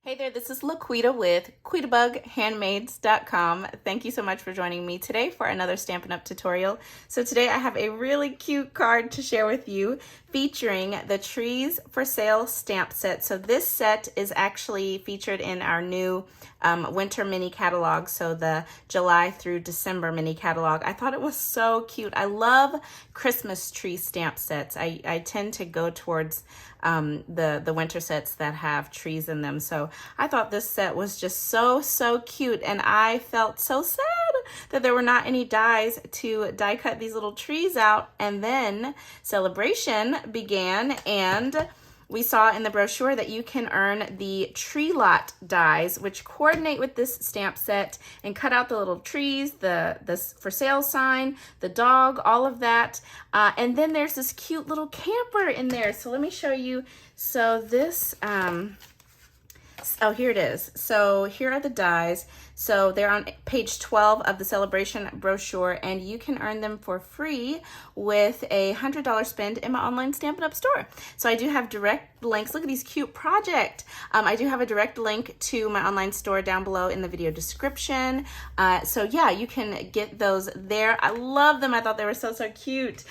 Hey there, this is LaQuita with QuitaBugHandmaids.com. Thank you so much for joining me today for another Stampin' Up! Tutorial. So today I have a really cute card to share with you featuring the Trees for Sale stamp set. So this set is actually featured in our new winter mini catalog, so the July through December mini catalog. I thought it was so cute. I love Christmas tree stamp sets. I tend to go towards the winter sets that have trees in them. So I thought this set was just so cute, and I felt so sad that there were not any dies to die cut these little trees out. And then celebration began, and we saw in the brochure that you can earn the tree lot dies, which coordinate with this stamp set and cut out the little trees, the for sale sign, the dog, all of that. And then there's this cute little camper in there. So let me show you. So this, oh, here it is. So here are the dies. So they're on page 12 of the celebration brochure, and you can earn them for free with a $100 spend in my online Stampin' Up! Store. So I do have direct links. Look at these cute project. I do have a direct link to my online store down below in the video description. So yeah, you can get those there. I love them. I thought they were so cute.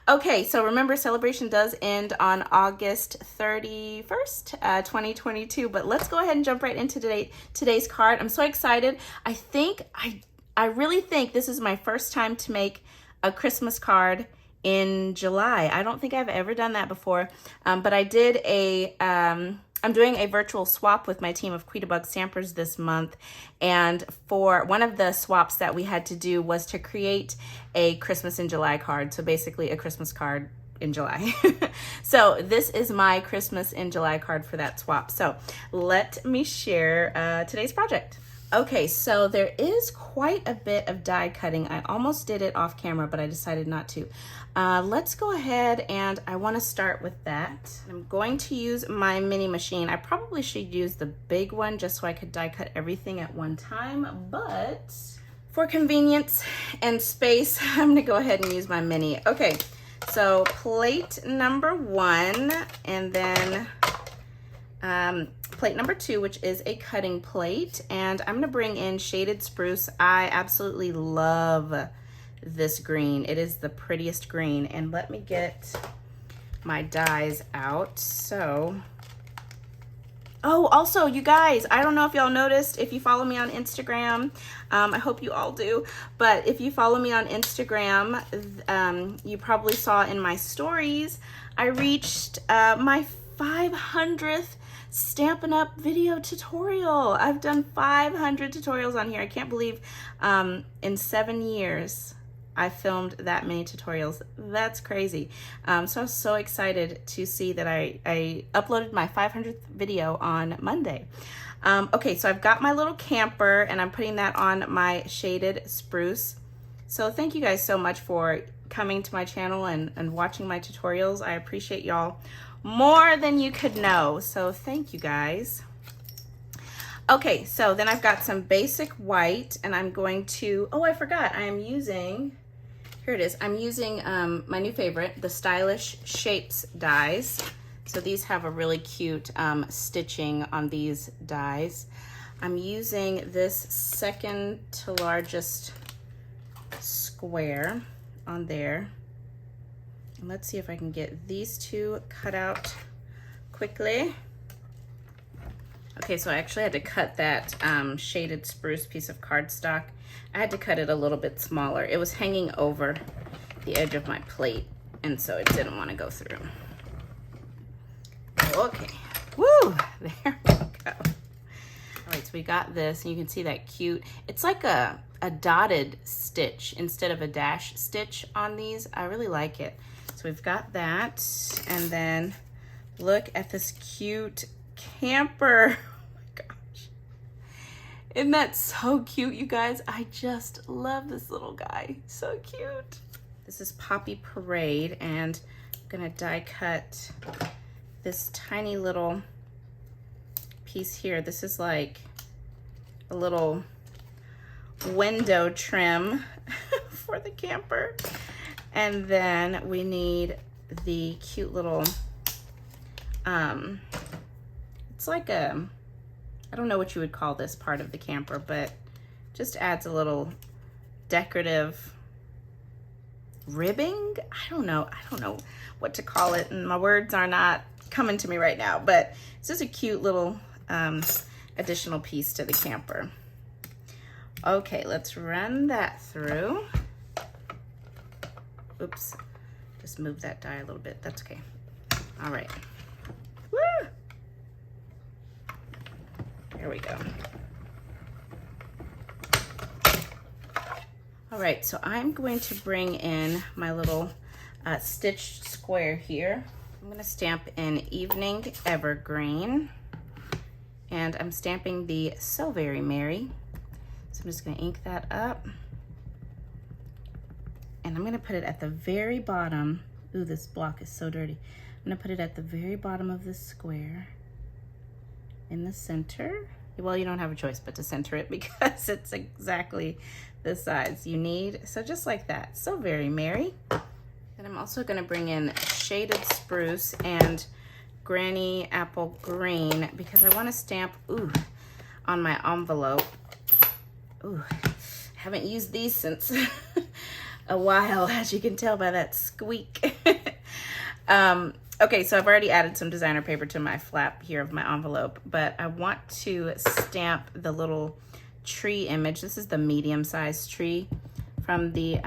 Okay, so remember, celebration does end on August 31st, 2022, but let's go ahead and jump right into today's card. I'm so excited. I really think this is my first time to make a Christmas card in July. I don't think I've ever done that before, but I did I'm doing a virtual swap with my team of Quita Stampers this month, and for one of the swaps that we had to do was to create a Christmas in July card, so basically a Christmas card in July. So this is my Christmas in July card for that swap. So let me share today's project. Okay, so there is quite a bit of die cutting. I almost did it off camera, but I decided not to. Let's go ahead, and I want to start with that. I'm going to use my mini machine. I probably should use the big one just so I could die cut everything at one time, but for convenience and space, I'm gonna go ahead and use my mini. Okay, so plate number 1, and then plate number 2, which is a cutting plate, and I'm gonna bring in Shaded Spruce. I absolutely love this green. It is the prettiest green, and let me get my dies out. So, oh, also, you guys, I don't know if y'all noticed, if you follow me on Instagram, I hope you all do, but if you follow me on Instagram, you probably saw in my stories, I reached my 500th Stampin' Up! Video tutorial. I've done 500 tutorials on here. I can't believe in 7 years I filmed that many tutorials. That's crazy. So I was so excited to see that I uploaded my 500th video on Monday. Okay, so I've got my little camper, and I'm putting that on my Shaded Spruce. So thank you guys so much for coming to my channel and watching my tutorials. I appreciate y'all more than you could know, so thank you guys. Okay, so then I've got some basic white, and I'm going to, oh, I forgot, I am using, here it is, I'm using my new favorite, the Stylish Shapes dies. So these have a really cute stitching on these dies. I'm using this second to largest square on there. And let's see if I can get these two cut out quickly. Okay, so I actually had to cut that Shaded Spruce piece of cardstock. I had to cut it a little bit smaller. It was hanging over the edge of my plate, and so it didn't want to go through. Okay, woo, there we go. All right, so we got this, and you can see that cute, it's like a dotted stitch instead of a dash stitch on these. I really like it. So we've got that, and then look at this cute camper. Oh my gosh. Isn't that so cute, you guys? I just love this little guy. So cute. This is Poppy Parade, and I'm gonna die cut this tiny little piece here. This is like a little window trim for the camper. And then we need the cute little, it's like a I don't know what you would call this part of the camper, but just adds a little decorative ribbing. I don't know what to call it, and my words are not coming to me right now, but it's just a cute little additional piece to the camper. Okay, let's run that through. Oops, just move that die a little bit. That's okay. All right. Woo! There we go. All right, so I'm going to bring in my little stitched square here. I'm gonna stamp in Evening Evergreen, and I'm stamping the So Very Merry. So I'm just gonna ink that up, and I'm gonna put it at the very bottom. Ooh, this block is so dirty. I'm gonna put it at the very bottom of the square in the center. Well, you don't have a choice but to center it because it's exactly the size you need. So just like that, So Very Merry. And I'm also gonna bring in Shaded Spruce and Granny Apple Green because I wanna stamp, ooh, on my envelope. Ooh, haven't used these since a while, as you can tell by that squeak. Okay, so I've already added some designer paper to my flap here of my envelope, but I want to stamp the little tree image. This is the medium-sized tree from the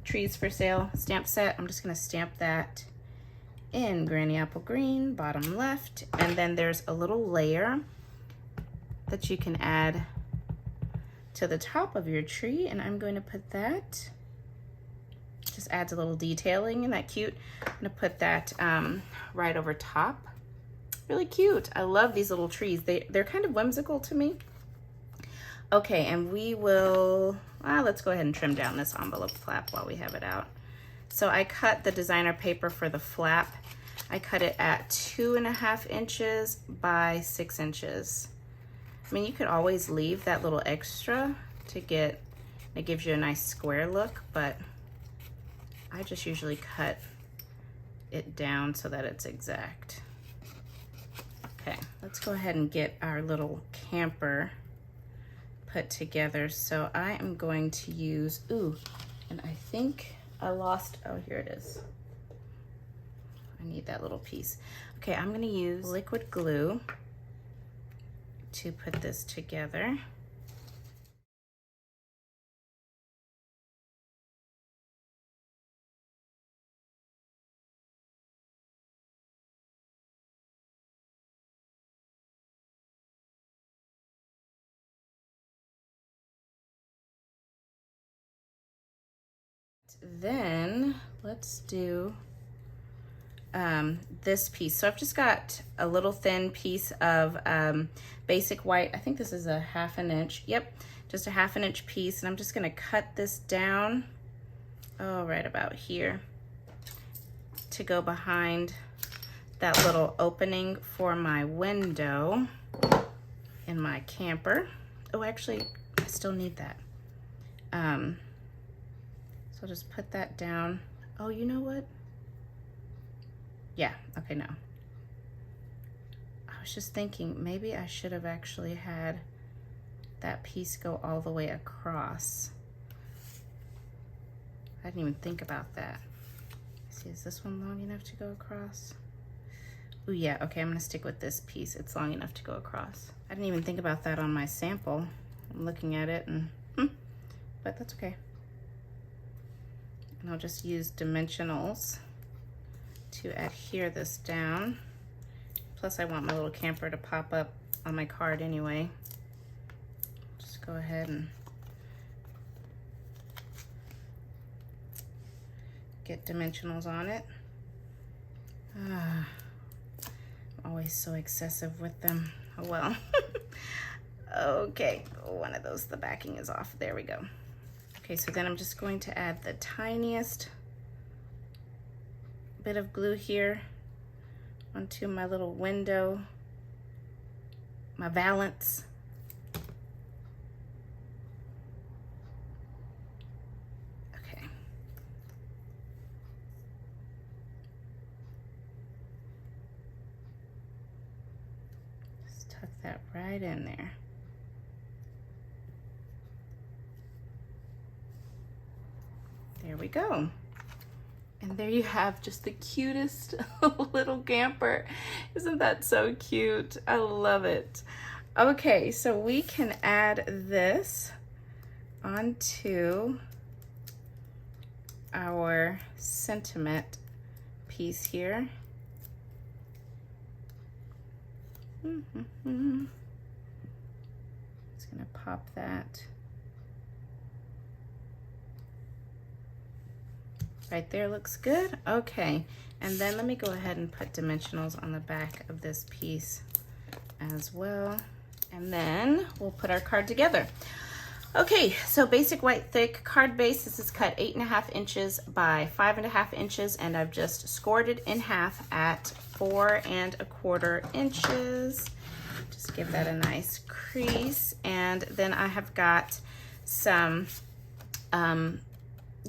Trees for Sale stamp set. I'm just gonna stamp that in Granny Apple Green, bottom left, and then there's a little layer that you can add to the top of your tree, and I'm going to put that, just adds a little detailing. Isn't that cute? I'm gonna put that right over top. Really cute. I love these little trees. They're kind of whimsical to me. Okay, and we will, let's go ahead and trim down this envelope flap while we have it out. So I cut the designer paper for the flap. I cut it at 2.5 inches by 6 inches. I mean, you could always leave that little extra to get, it gives you a nice square look, but I just usually cut it down so that it's exact. Okay, let's go ahead and get our little camper put together. So I am going to use, ooh, and I think I lost, oh, here it is. I need that little piece. Okay, I'm gonna use liquid glue to put this together. Then let's do this piece. So I've just got a little thin piece of basic white. I think this is a 1/2 inch. Yep, just a 1/2 inch piece. And I'm just gonna cut this down, oh, right about here, to go behind that little opening for my window in my camper. Oh, actually, I still need that. So I'll just put that down. Oh, you know what? Yeah, okay, no. I was just thinking maybe I should have actually had that piece go all the way across. I didn't even think about that. Let's see, is this one long enough to go across? Oh yeah, okay, I'm gonna stick with this piece. It's long enough to go across. I didn't even think about that on my sample. I'm looking at it and, but that's okay. And I'll just use dimensionals to adhere this down. Plus I want my little camper to pop up on my card anyway. Just go ahead and get dimensionals on it. I'm always so excessive with them. Oh well. Okay, one of those, the backing is off. There we go. Okay, so then I'm just going to add the tiniest bit of glue here onto my little window, my valance. Okay. Just tuck that right in there. There we go. And there you have just the cutest little camper. Isn't that so cute? I love it. Okay, so we can add this onto our sentiment piece here. Just gonna pop that right there. Looks good. Okay, and then let me go ahead and put dimensionals on the back of this piece as well, and then we'll put our card together. Okay, so basic white thick card base. This is cut 8.5 inches by 5.5 inches, and I've just scored it in half at 4.25 inches. Just give that a nice crease. And then I have got some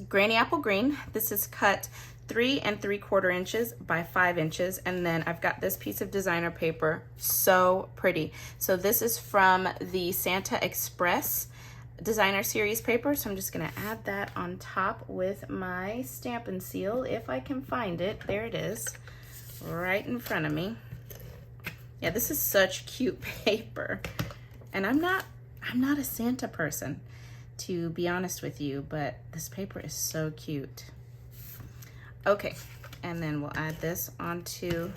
Granny Apple Green. This is cut 3 3/4 inches by 5 inches, and then I've got this piece of designer paper. So pretty. So this is from the Santa Express designer series paper, so I'm just gonna add that on top with my Stampin' seal if I can find it. There it is, right in front of me. Yeah, this is such cute paper, and I'm not a Santa person, to be honest with you, but this paper is so cute. Okay, and then we'll add this onto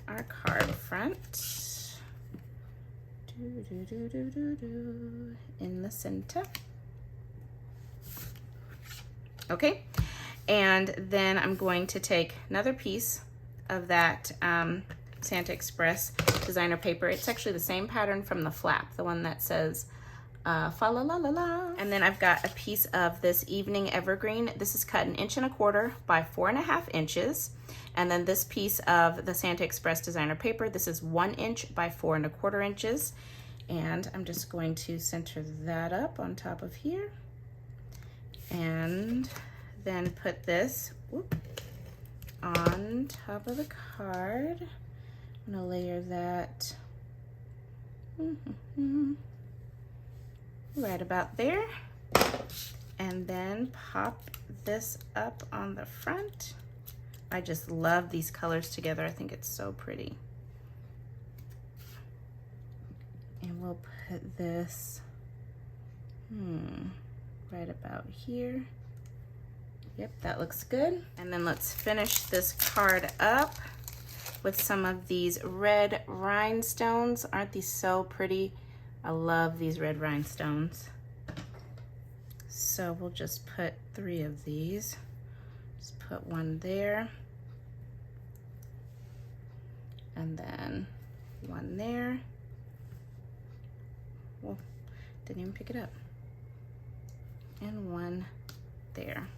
our card front. In the center. Okay, and then I'm going to take another piece of that Santa Express designer paper. It's actually the same pattern from the flap, the one that says fa la la la la. And then I've got a piece of this Evening Evergreen. This is cut 1.25 inches by 4.5 inches. And then this piece of the Santa Express designer paper, this is 1 inch by 4.25 inches. And I'm just going to center that up on top of here. And then put this on top of the card. I'm gonna layer that right about there. And then pop this up on the front. I just love these colors together. I think it's so pretty. And we'll put this right about here. Yep, that looks good. And then let's finish this card up with some of these red rhinestones. Aren't these so pretty? I love these red rhinestones. So we'll just put 3 of these. Just put one there. And then one there. Well, didn't even pick it up. And one there.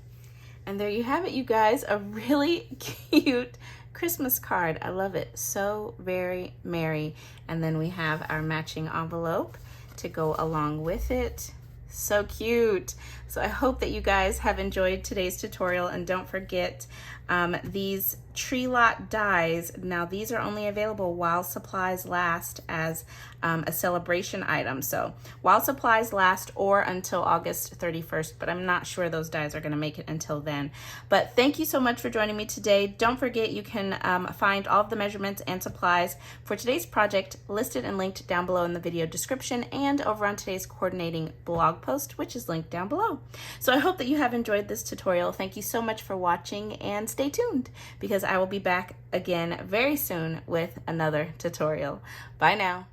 And there you have it, you guys, a really cute Christmas card. I love it. So very merry. And then we have our matching envelope to go along with it. So cute. So I hope that you guys have enjoyed today's tutorial, and don't forget these tree lot dies. Now these are only available while supplies last as a celebration item. So while supplies last, or until August 31st, but I'm not sure those dies are gonna make it until then. But thank you so much for joining me today. Don't forget you can find all of the measurements and supplies for today's project listed and linked down below in the video description and over on today's coordinating blog post, which is linked down below. So I hope that you have enjoyed this tutorial. Thank you so much for watching, and stay tuned because I will be back again very soon with another tutorial. Bye now.